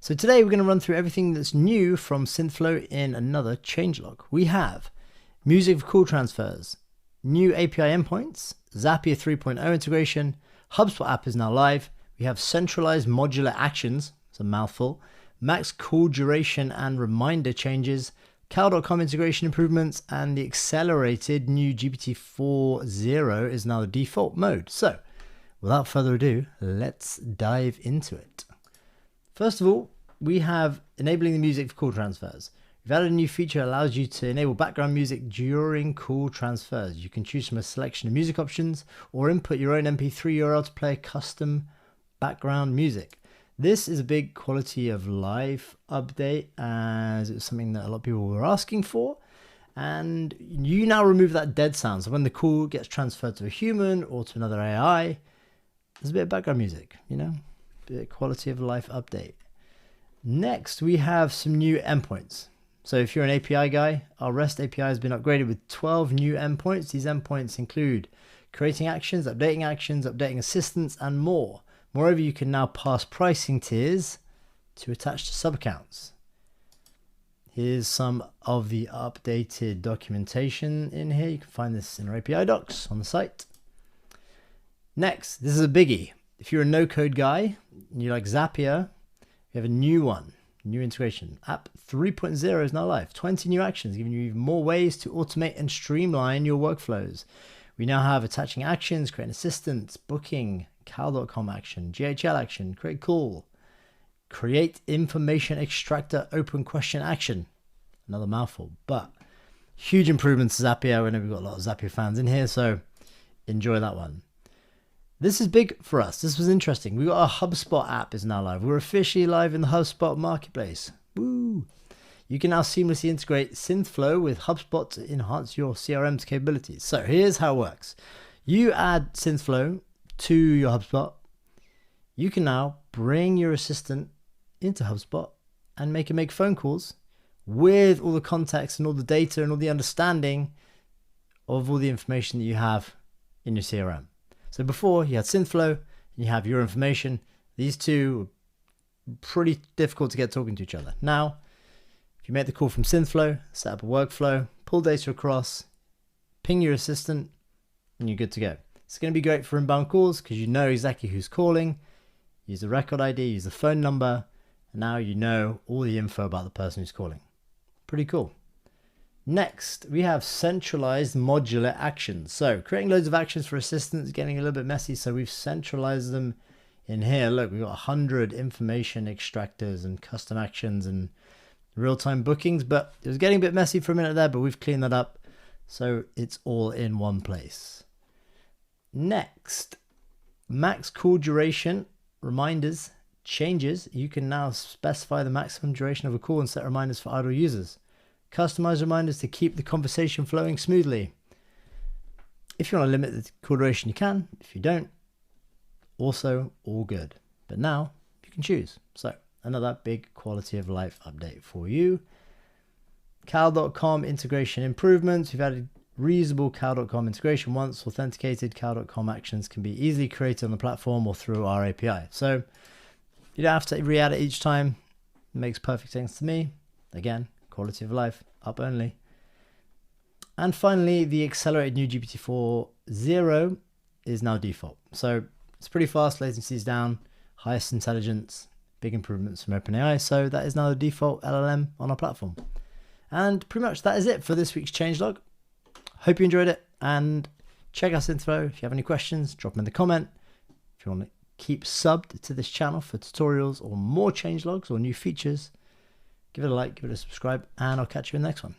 So today we're going to run through everything that's new from Synthflow in another changelog. We have music for call transfers, new API endpoints, Zapier 3.0 integration, HubSpot app is now live. We have centralized modular actions, it's a mouthful, max call duration and reminder changes, Calcom integration improvements, and the accelerated new GPT-4.0 is now the default mode. So without further ado, let's dive into it. First of all, we have enabling the music for call transfers. We've added a new feature that allows you to enable background music during call transfers. You can choose from a selection of music options or input your own MP3 URL to play custom background music. This is a big quality of life update, as it's something that a lot of people were asking for. And you now remove that dead sound. So when the call gets transferred to a human or to another AI, there's a bit of background music, you know, a bit of quality of life update. Next, we have some new endpoints. So if you're an API guy, our REST API has been upgraded with 12 new endpoints. These endpoints include creating actions, updating assistants, and more. Moreover, you can now pass pricing tiers to attach to sub-accounts. Here's some of the updated documentation in here. You can find this in our API docs on the site. Next, this is a biggie. If you're a no-code guy and you like Zapier, we have a new one, new integration. App 3.0 is now live. 20 new actions, giving you even more ways to automate and streamline your workflows. We now have attaching actions, creating assistants, booking, Calcom action, GHL action, create call, create information extractor, open question action. Another mouthful, but huge improvements to Zapier. I know we've got a lot of Zapier fans in here, so enjoy that one. This is big for us. This was interesting. We got our HubSpot app is now live. We're officially live in the HubSpot marketplace. Woo! You can now seamlessly integrate Synthflow with HubSpot to enhance your CRM's capabilities. So here's how it works. You add Synthflow to your HubSpot. You can now bring your assistant into HubSpot and make phone calls with all the context and all the data and all the understanding of all the information that you have in your CRM. So before you had Synthflow and you have your information, these two were pretty difficult to get talking to each other. Now, if you make the call from Synthflow, set up a workflow, pull data across, ping your assistant, and you're good to go. It's going to be great for inbound calls because you know exactly who's calling, use the record ID, use the phone number, and now you know all the info about the person who's calling. Pretty cool. Next, we have centralized modular actions. So creating loads of actions for assistants is getting a little bit messy, so we've centralized them in here. Look, we've got 100 information extractors and custom actions and real-time bookings, but it was getting a bit messy for a minute there, but we've cleaned that up, so it's all in one place. Next, max call duration, reminders, changes. You can now specify the maximum duration of a call and set reminders for idle users. Customize reminders to keep the conversation flowing smoothly. If you want to limit the call duration, you can. If you don't, also all good. But now you can choose. So another big quality of life update for you. Cal.com integration improvements. We've added reusable Cal.com integration. Once authenticated, Cal.com actions can be easily created on the platform or through our API. So you don't have to re-add it each time. It makes perfect sense to me. Again, quality of life up only. And finally, the accelerated new GPT-4.0 is now default. So it's pretty fast, latency is down, highest intelligence, big improvements from OpenAI. So that is now the default LLM on our platform. And pretty much that is it for this week's changelog. Hope you enjoyed it, and check out Synthflow. If you have any questions, drop them in the comment. If you want to keep subbed to this channel for tutorials or more changelogs or new features, give it a like, give it a subscribe, and I'll catch you in the next one.